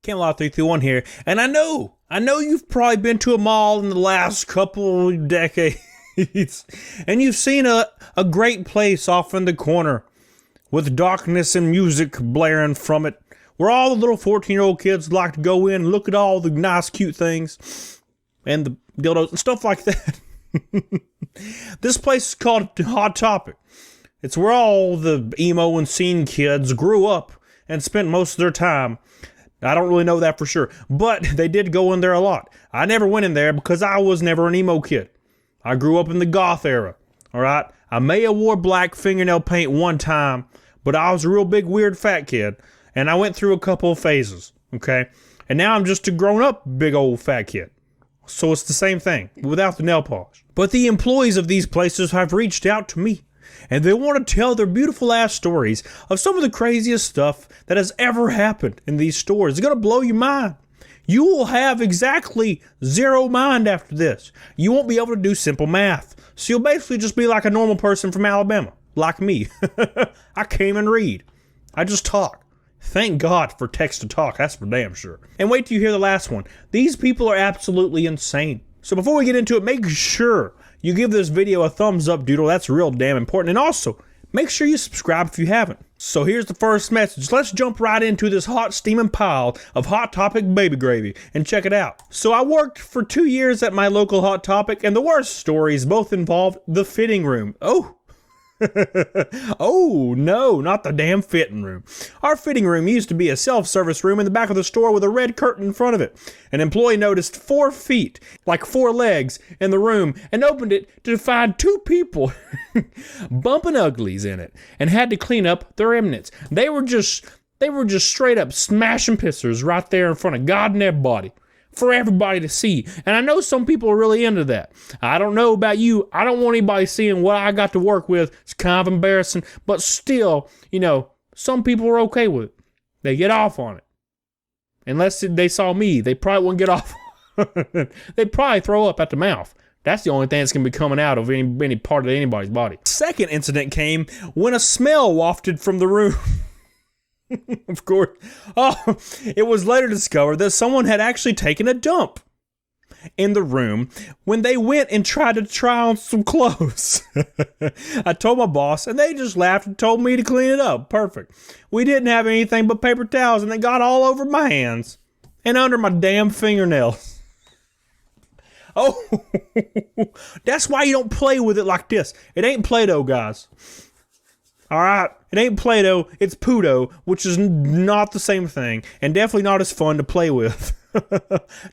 Camelot 331 here, and I know you've probably been to a mall in the last couple decades, and you've seen a great place off in the corner with darkness and music blaring from it, where all the little 14-year-old kids like to go in and look at all the nice, cute things, and the dildos and stuff like that. This place is called Hot Topic. It's where all the emo and scene kids grew up and spent most of their time. I don't really know that for sure, but they did go in there a lot. I never went in there because I was never an emo kid. I grew up in the goth era, all right? I may have wore black fingernail paint one time, but I was a real big weird fat kid, and I went through a couple of phases, okay? And now I'm just a grown-up big old fat kid. So it's the same thing, without the nail polish. But the employees of these places have reached out to me, and they want to tell their beautiful ass stories of some of the craziest stuff that has ever happened in these stores. It's going to blow your mind. You will have exactly zero mind after this. You won't be able to do simple math. So you'll basically just be like a normal person from Alabama, like me. I can't even read. I just talk. Thank God for text to talk, that's for damn sure. And wait till you hear the last one. These people are absolutely insane. So before we get into it, make sure you give this video a thumbs up, doodle. That's real damn important. And also, make sure you subscribe if you haven't. So here's the first message. Let's jump right into this hot steaming pile of Hot Topic baby gravy and check it out. So I worked for 2 years at my local Hot Topic, and the worst stories both involved the fitting room. Oh. Oh, no, not the damn fitting room. Our fitting room used to be a self-service room in the back of the store with a red curtain in front of it. An employee noticed 4 feet, like 4 legs, in the room and opened it to find 2 people bumping uglies in it and had to clean up their remnants. They were just straight up smashing pissers right there in front of God and everybody. For everybody to see. And I know some people are really into that. I don't know about you. I don't want anybody seeing what I got to work with. It's kind of embarrassing. But still, some people are okay with it. They get off on it. Unless they saw me, they probably wouldn't get off. They'd probably throw up at the mouth. That's the only thing that's going to be coming out of any part of anybody's body. Second incident came when a smell wafted from the room. Of course. Oh, it was later discovered that someone had actually taken a dump in the room when they went and tried to try on some clothes. I told my boss, and they just laughed and told me to clean it up. Perfect. We didn't have anything but paper towels, and they got all over my hands and under my damn fingernails. Oh, that's why you don't play with it like this. It ain't Play-Doh, guys. All right, it ain't Play-Doh, it's Pudo, which is not the same thing, and definitely not as fun to play with.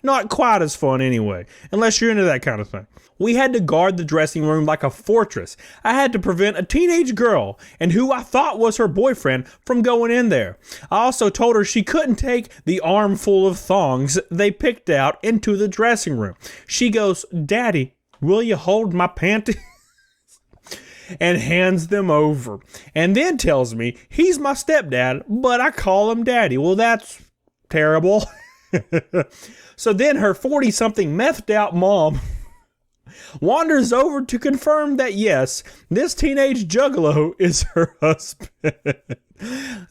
Not quite as fun anyway, unless you're into that kind of thing. We had to guard the dressing room like a fortress. I had to prevent a teenage girl, and who I thought was her boyfriend, from going in there. I also told her she couldn't take the armful of thongs they picked out into the dressing room. She goes, "Daddy, will you hold my panties?" And hands them over, and then tells me he's my stepdad, but I call him daddy. Well, that's terrible. So then her 40-something methed out mom wanders over to confirm that yes, this teenage juggalo is her husband,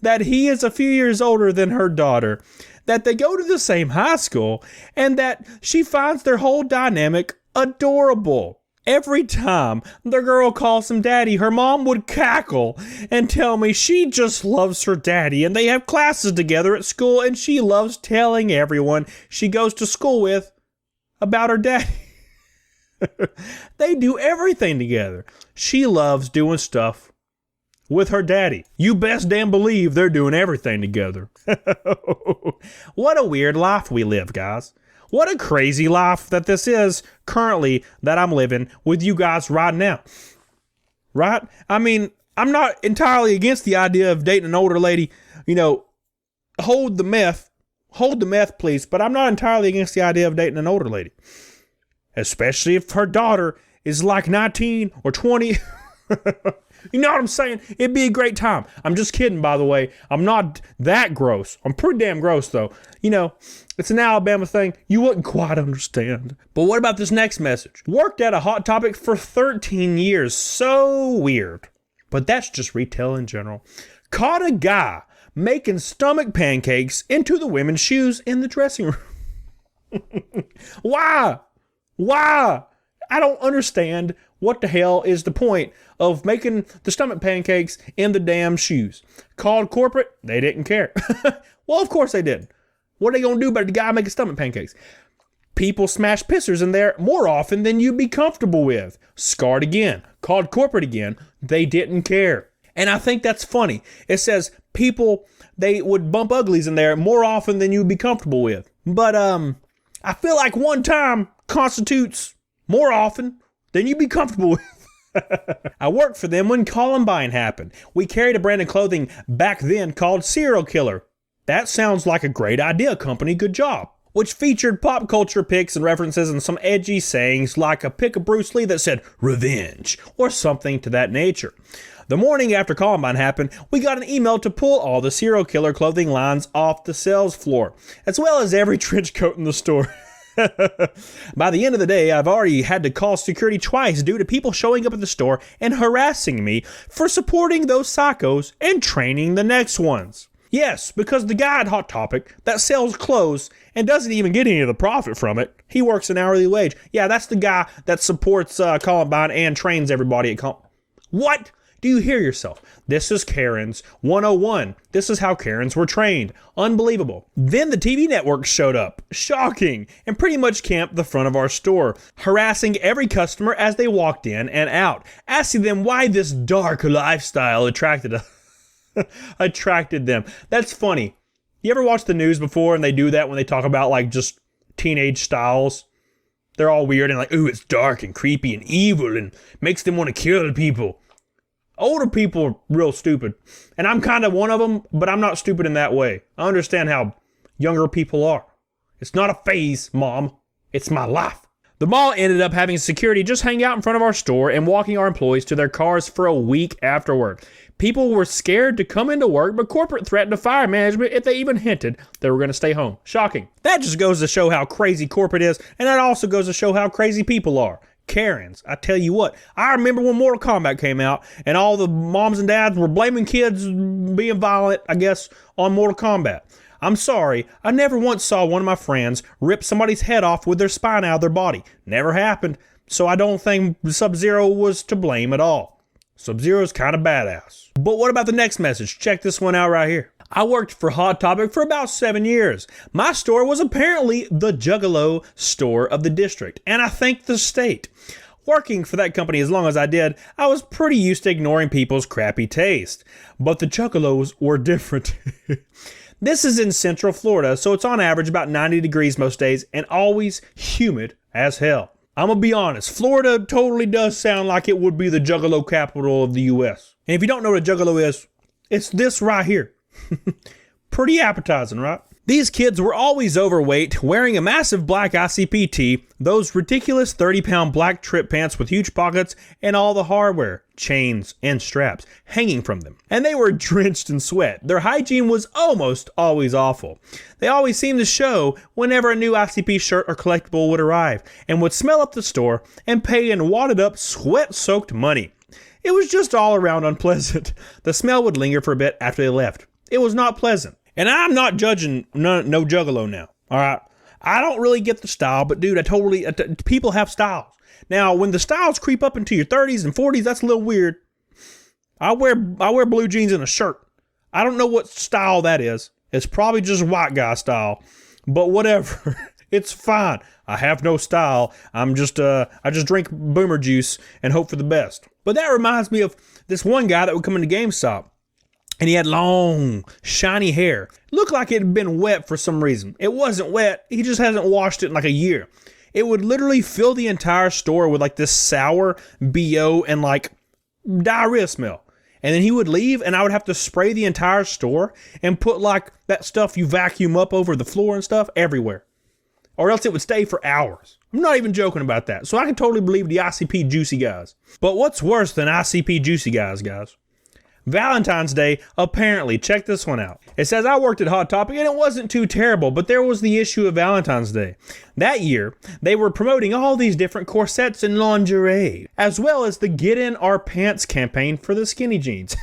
that he is a few years older than her daughter, that they go to the same high school, and that she finds their whole dynamic adorable. Every time the girl calls him daddy, her mom would cackle and tell me she just loves her daddy, and they have classes together at school, and she loves telling everyone she goes to school with about her daddy. They do everything together. She loves doing stuff with her daddy. You best damn believe they're doing everything together. What a weird life we live, guys. What a crazy life that this is currently that I'm living with you guys right now. Right? I mean, I'm not entirely against the idea of dating an older lady. Hold the meth, please. But I'm not entirely against the idea of dating an older lady. Especially if her daughter is like 19 or 20. You know what I'm saying? It'd be a great time. I'm just kidding, by the way. I'm not that gross. I'm pretty damn gross, though. It's an Alabama thing. You wouldn't quite understand. But what about this next message? Worked at a Hot Topic for 13 years. So weird. But that's just retail in general. Caught a guy making stomach pancakes into the women's shoes in the dressing room. Why? Why? I don't understand what the hell is the point of making the stomach pancakes in the damn shoes. Called corporate, they didn't care. Well, of course they didn't. What are they going to do about the guy making stomach pancakes? People smash pissers in there more often than you'd be comfortable with. Scarred again. Called corporate again. They didn't care. And I think that's funny. It says people, they would bump uglies in there more often than you'd be comfortable with. But I feel like one time constitutes more often than you'd be comfortable with. I worked for them when Columbine happened. We carried a brand of clothing back then called Serial Killer. That sounds like a great idea, company. Good job. Which featured pop culture pics and references and some edgy sayings like a pic of Bruce Lee that said revenge or something to that nature. The morning after Columbine happened, we got an email to pull all the Serial Killer clothing lines off the sales floor, as well as every trench coat in the store. By the end of the day, I've already had to call security twice due to people showing up at the store and harassing me for supporting those psychos and training the next ones. Yes, because the guy at Hot Topic that sells clothes and doesn't even get any of the profit from it, he works an hourly wage. Yeah, that's the guy that supports Columbine and trains everybody at Columbine. What? Do you hear yourself? This is Karen's 101. This is how Karens were trained. Unbelievable. Then the TV network showed up. Shocking. And pretty much camped the front of our store, harassing every customer as they walked in and out, asking them why this dark lifestyle attracted them. That's funny. You ever watch the news before and they do that when they talk about like just teenage styles? They're all weird and like, ooh, it's dark and creepy and evil and makes them want to kill people. Older people are real stupid. And I'm kind of one of them, but I'm not stupid in that way. I understand how younger people are. It's not a phase, Mom. It's my life. The mall ended up having security just hang out in front of our store and walking our employees to their cars for a week afterward. People were scared to come into work, but corporate threatened to fire management if they even hinted they were going to stay home. Shocking. That just goes to show how crazy corporate is, and that also goes to show how crazy people are. Karens, I tell you what, I remember when Mortal Kombat came out and all the moms and dads were blaming kids being violent, I guess, on Mortal Kombat. I'm sorry, I never once saw one of my friends rip somebody's head off with their spine out of their body. Never happened, so I don't think Sub-Zero was to blame at all. Sub-Zero's kind of badass. But what about the next message? Check this one out right here. I worked for Hot Topic for about 7 years. My store was apparently the Juggalo store of the district, and I thank the state. Working for that company as long as I did, I was pretty used to ignoring people's crappy taste. But the Juggalos were different. This is in Central Florida, so it's on average about 90 degrees most days and always humid as hell. I'm gonna be honest, Florida totally does sound like it would be the Juggalo capital of the U.S. And if you don't know what a Juggalo is, it's this right here. Pretty appetizing, right? These kids were always overweight, wearing a massive black ICP tee, those ridiculous 30-pound black trip pants with huge pockets, and all the hardware, chains, and straps hanging from them. And they were drenched in sweat. Their hygiene was almost always awful. They always seemed to show whenever a new ICP shirt or collectible would arrive, and would smell up the store and pay in wadded up, sweat-soaked money. It was just all around unpleasant. The smell would linger for a bit after they left. It was not pleasant. And I'm not judging no Juggalo now, all right? I don't really get the style, but dude, people have styles. Now, when the styles creep up into your 30s and 40s, that's a little weird. I wear blue jeans and a shirt. I don't know what style that is. It's probably just white guy style, but whatever. It's fine. I have no style. I just drink boomer juice and hope for the best. But that reminds me of this one guy that would come into GameStop. And he had long, shiny hair. Looked like it had been wet for some reason. It wasn't wet. He just hasn't washed it in like a year. It would literally fill the entire store with like this sour BO and like diarrhea smell. And then he would leave and I would have to spray the entire store and put like that stuff you vacuum up over the floor and stuff everywhere. Or else it would stay for hours. I'm not even joking about that. So I can totally believe the ICP juicy guys. But what's worse than ICP juicy guys? Valentine's Day, apparently. Check this one out. It says, I worked at Hot Topic and it wasn't too terrible, but there was the issue of Valentine's Day. That year, they were promoting all these different corsets and lingerie, as well as the Get In Our Pants campaign for the skinny jeans.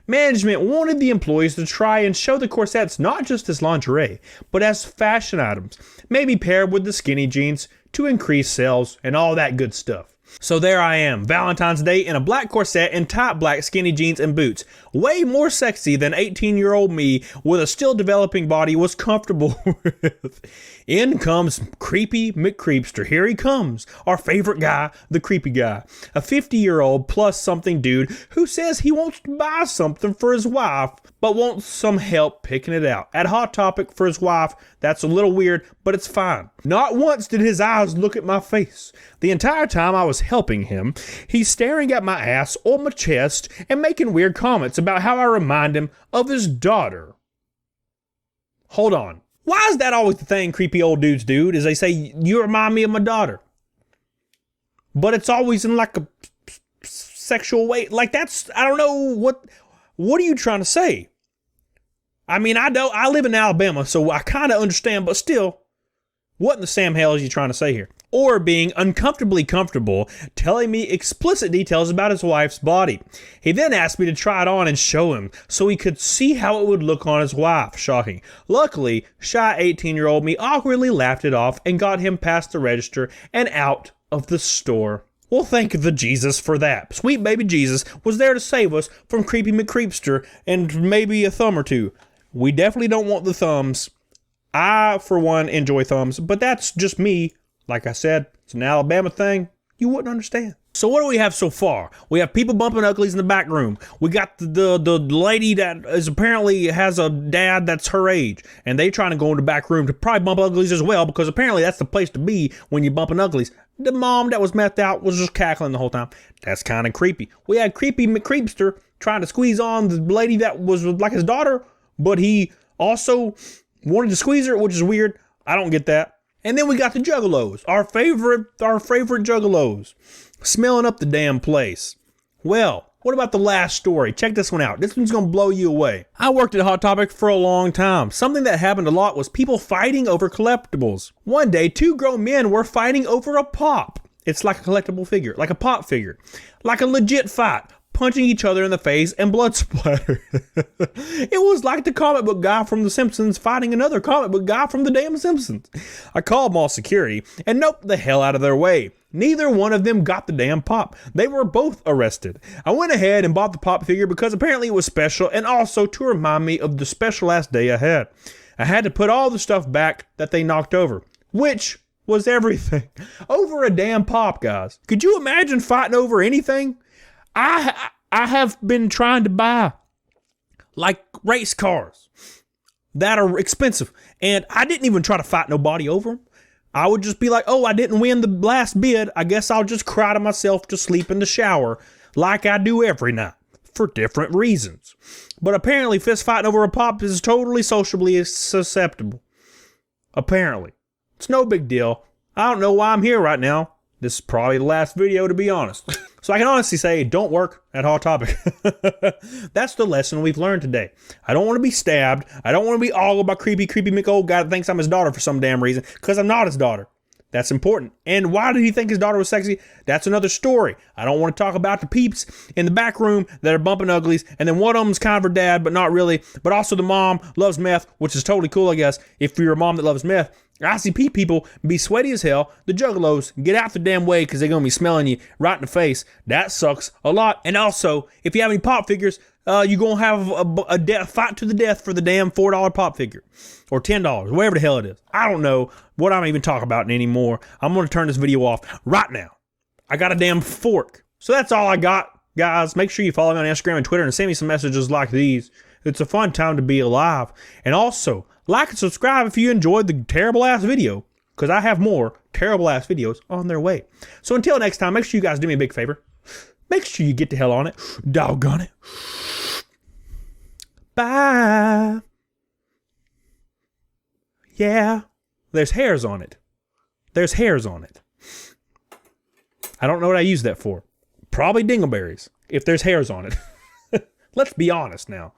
Management wanted the employees to try and show the corsets not just as lingerie, but as fashion items, maybe paired with the skinny jeans to increase sales and all that good stuff. So there I am, Valentine's Day in a black corset and tight black skinny jeans and boots. Way more sexy than 18-year-old me with a still developing body was comfortable with. In comes Creepy McCreepster. Here he comes, our favorite guy, the creepy guy. A 50-year-old plus something dude who says he wants to buy something for his wife, but wants some help picking it out. At Hot Topic for his wife, that's a little weird, but it's fine. Not once did his eyes look at my face. The entire time I was helping him, he's staring at my ass or my chest and making weird comments about how I remind him of his daughter. Hold on. Why is that always the thing creepy old dudes do? Is they say, you remind me of my daughter. But it's always in like a sexual way. Like that's, I don't know, what are you trying to say? I mean, I live in Alabama, so I kind of understand, but still, what in the Sam hell is he trying to say here? Or being uncomfortably comfortable, telling me explicit details about his wife's body. He then asked me to try it on and show him, so he could see how it would look on his wife. Shocking. Luckily, shy 18-year-old me awkwardly laughed it off and got him past the register and out of the store. Well, thank the Jesus for that. Sweet baby Jesus was there to save us from Creepy McCreepster and maybe a thumb or two. We definitely don't want the thumbs. I, for one, enjoy thumbs, but that's just me. Like I said, it's an Alabama thing. You wouldn't understand. So what do we have so far? We have people bumping uglies in the back room. We got the lady that is apparently has a dad that's her age, and they trying to go in the back room to probably bump uglies as well, because apparently that's the place to be when you're bumping uglies. The mom that was methed out was just cackling the whole time. That's kind of creepy. We had Creepy McCreepster trying to squeeze on the lady that was like his daughter, but he also wanted to squeeze her, which is weird. I don't get that. And then we got the Juggalos, our favorite Juggalos, smelling up the damn place. Well, what about the last story? Check this one out. This one's going to blow you away. I worked at Hot Topic for a long time. Something that happened a lot was people fighting over collectibles. One day, two grown men were fighting over a pop. It's like a collectible figure, like a pop figure, like a legit fight. Punching each other in the face and blood splatter. It was like the comic book guy from The Simpsons fighting another comic book guy from the damn Simpsons. I called mall security and noped the hell out of their way. Neither one of them got the damn pop. They were both arrested. I went ahead and bought the pop figure because apparently it was special and also to remind me of the special ass day I had. I had to put all the stuff back that they knocked over, which was everything. Over a damn pop, guys. Could you imagine fighting over anything? I have been trying to buy like race cars that are expensive, and I didn't even try to fight nobody over them. I would just be like, oh, I didn't win the last bid. I guess I'll just cry to myself to sleep in the shower like I do every night for different reasons. But apparently fist fighting over a pop is totally sociably susceptible. Apparently. It's no big deal. I don't know why I'm here right now. This is probably the last video, to be honest. So I can honestly say, don't work at Hot Topic. That's the lesson we've learned today. I don't want to be stabbed. I don't want to be all about creepy McOld guy that thinks I'm his daughter for some damn reason, because I'm not his daughter. That's important. And why did he think his daughter was sexy? That's another story. I don't want to talk about the peeps in the back room that are bumping uglies, and then one of them's kind of her dad, but not really. But also the mom loves meth, which is totally cool, I guess, if you're a mom that loves meth. ICP people be sweaty as hell. The Juggalos, get out the damn way because they're going to be smelling you right in the face. That sucks a lot. And also, if you have any pop figures, you're going to have a fight to the death for the damn $4 pop figure. Or $10, whatever the hell it is. I don't know what I'm even talking about anymore. I'm going to turn this video off right now. I got a damn fork. So that's all I got, guys. Make sure you follow me on Instagram and Twitter and send me some messages like these. It's a fun time to be alive. And also, like and subscribe if you enjoyed the terrible ass video, because I have more terrible ass videos on their way. So until next time, make sure you guys do me a big favor. Make sure you get the hell on it. Doggone it. Bye. Yeah. There's hairs on it. There's hairs on it. I don't know what I use that for. Probably dingleberries, if there's hairs on it. Let's be honest now.